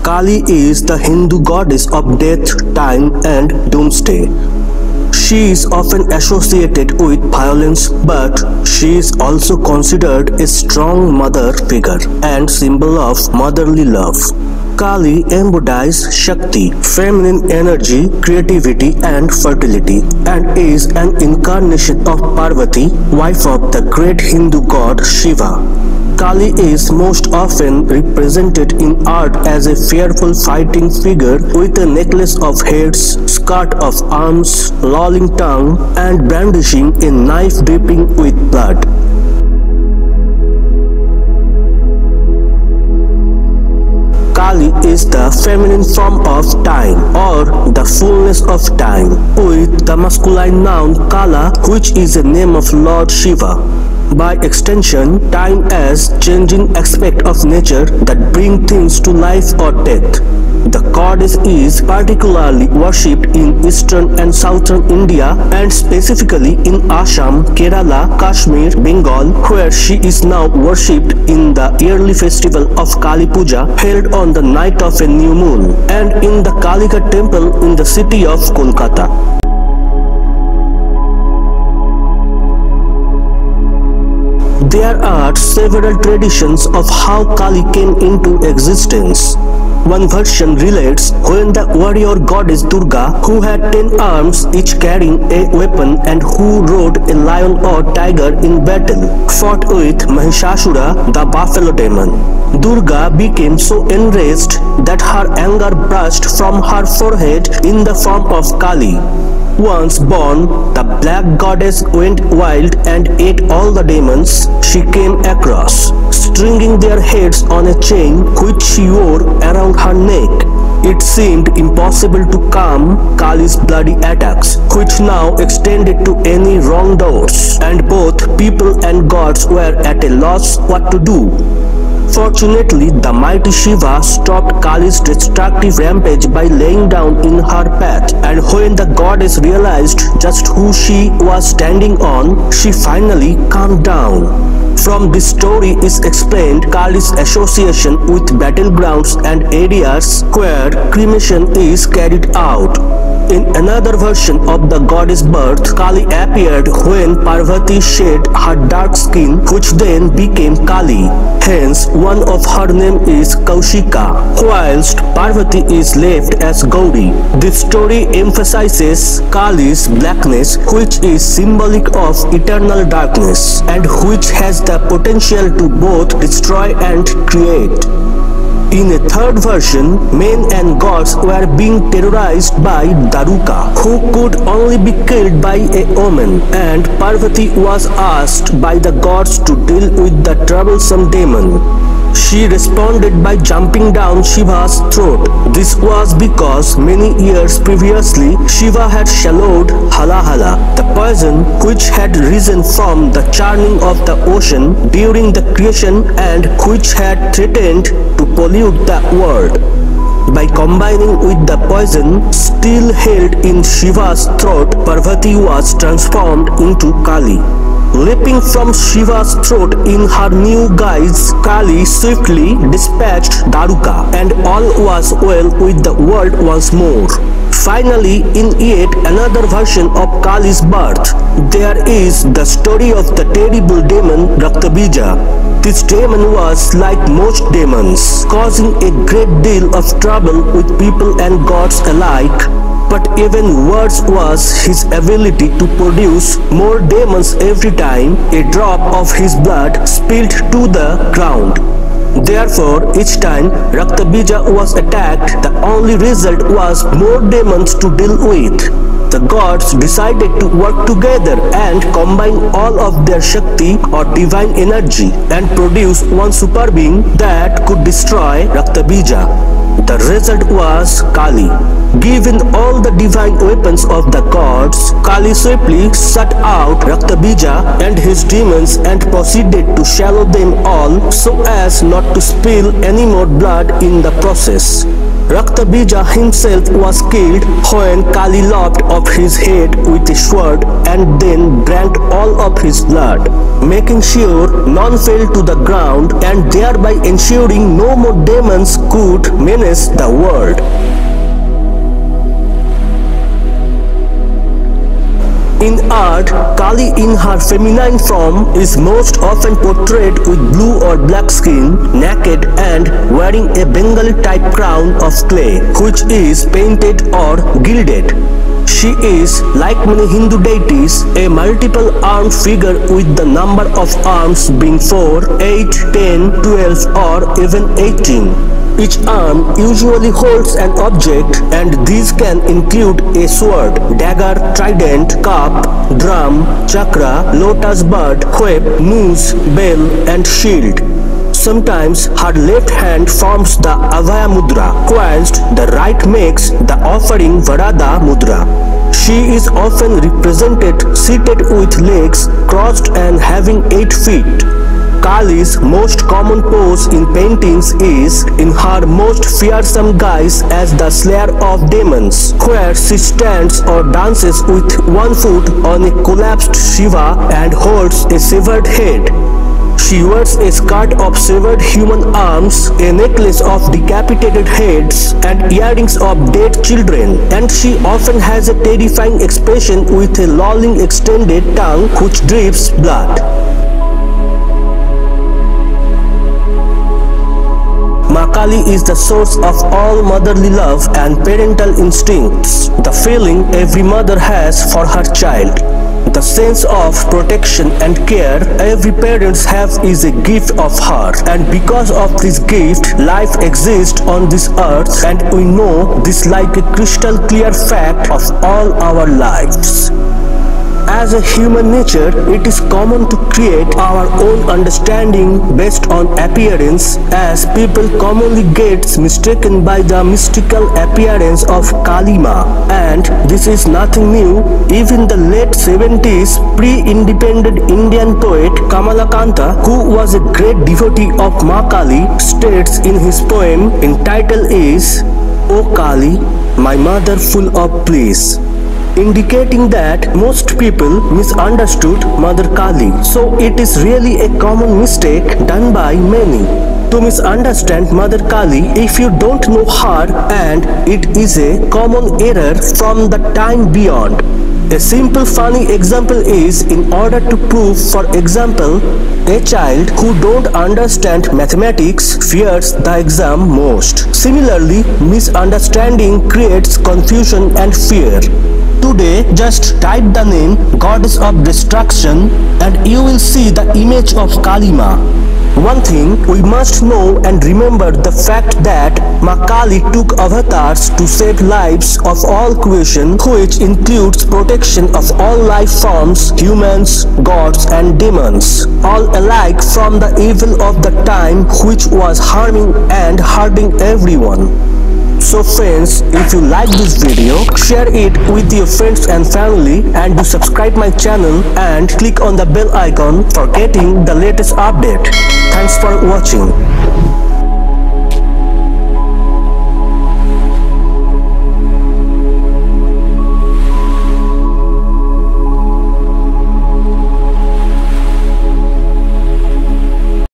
Kali is the Hindu goddess of death, time, and doomsday. She is often associated with violence, but she is also considered a strong mother figure and symbol of motherly love. Kali embodies Shakti, feminine energy, creativity, and fertility, and is an incarnation of Parvati, wife of the great Hindu god Shiva. Kali is most often represented in art as a fearful fighting figure with a necklace of heads, skirt of arms, lolling tongue, and brandishing a knife dripping with blood. Kali is the feminine form of time, or the fullness of time, with the masculine noun Kala, which is a name of Lord Shiva. By extension, time as changing aspect of nature that bring things to life or death. The goddess is particularly worshipped in eastern and southern India, and specifically in Assam, Kerala, Kashmir, Bengal, where she is now worshipped in the yearly festival of Kali Puja held on the night of a new moon, and in the Kālikā temple in the city of Kolkata. There are several traditions of how Kali came into existence. One version relates when the warrior goddess Durga, who had 10 arms each carrying a weapon and who rode a lion or tiger in battle, fought with Mahishasura, the buffalo demon. Durga became so enraged that her anger burst from her forehead in the form of Kali. Once born, the black goddess went wild and ate all the demons she came across, stringing their heads on a chain which she wore around her neck. It seemed impossible to calm Kali's bloody attacks, which now extended to any wrongdoers, and both people and gods were at a loss what to do. Fortunately, the mighty Shiva stopped Kali's destructive rampage by laying down in her path, and when the goddess realized just who she was standing on, she finally calmed down. From this story is explained Kali's association with battlegrounds and areas where cremation is carried out. In another version of the goddess' birth, Kali appeared when Parvati shed her dark skin, which then became Kali. Hence, one of her name is Kaushika, whilst Parvati is left as Gauri. This story emphasizes Kali's blackness, which is symbolic of eternal darkness, and which has the potential to both destroy and create. In a third version, men and gods were being terrorized by Daruka, who could only be killed by a woman, and Parvati was asked by the gods to deal with the troublesome demon. She responded by jumping down Shiva's throat. This was because many years previously, Shiva had swallowed halahala, the poison which had risen from the churning of the ocean during the creation and which had threatened to pollute the world. By combining with the poison still held in Shiva's throat, Parvati was transformed into Kali. Leaping from Shiva's throat in her new guise, Kali swiftly dispatched Daruka, and all was well with the world once more. Finally, in yet another version of Kali's birth, there is the story of the terrible demon Raktabija. This demon was like most demons, causing a great deal of trouble with people and gods alike. But even worse was his ability to produce more demons every time a drop of his blood spilled to the ground. Therefore, each time Raktabija was attacked, the only result was more demons to deal with. The gods decided to work together and combine all of their Shakti or divine energy and produce one super being that could destroy Raktabija. The result was Kali. Given all the divine weapons of the gods, Kali swiftly sought out Raktabija and his demons and proceeded to swallow them all so as not to spill any more blood in the process. Raktabija himself was killed when Kālī lopped off his head with a sword and then drank all of his blood, making sure none fell to the ground and thereby ensuring no more demons could menace the world. In art, Kālī in her feminine form is most often portrayed with blue or black skin, naked and wearing a Bengali type crown of clay, which is painted or gilded. She is, like many Hindu deities, a multiple armed figure with the number of arms being 4, 8, 10, 12 or even 18. Each arm usually holds an object, and these can include a sword, dagger, trident, cup, drum, chakra, lotus bud, whip, noose, bell and shield. Sometimes her left hand forms the Abhaya mudra, whilst the right makes the offering Varada mudra. She is often represented seated with legs crossed and having 8 feet. Kālī's most common pose in paintings is in her most fearsome guise as the slayer of demons, where she stands or dances with one foot on a collapsed Shiva and holds a severed head. She wears a skirt of severed human arms, a necklace of decapitated heads, and earrings of dead children, and she often has a terrifying expression with a lolling extended tongue which drips blood. Maa Kaali is the source of all motherly love and parental instincts, the feeling every mother has for her child. The sense of protection and care every parents have is a gift of her, and because of this gift, life exists on this earth, and we know this like a crystal clear fact of all our lives. As a human nature, it is common to create our own understanding based on appearance, as people commonly get mistaken by the mystical appearance of Kālī Maa. And this is nothing new. Even the late 70s pre-independent Indian poet Kamalakanta, who was a great devotee of Maa Kaali, states in his poem entitled is "O Kālī, my mother full of bliss," indicating that most people misunderstood Mother Kālī. So it is really a common mistake done by many to misunderstand Mother Kālī if you don't know her, and it is a common error from the time beyond. A simple funny example is, in order to prove, for example, a child who don't understand mathematics fears the exam most. Similarly, misunderstanding creates confusion and fear. Today, just type the name Goddess of Destruction and you will see the image of Kālī Maa. One thing we must know and remember, the fact that Maa Kaali took avatars to save lives of all creation, which includes protection of all life forms, humans, gods and demons, all alike from the evil of the time which was harming and hurting everyone. So friends, if you like this video, share it with your friends and family, and do subscribe my channel and click on the bell icon for getting the latest update. Thanks for watching.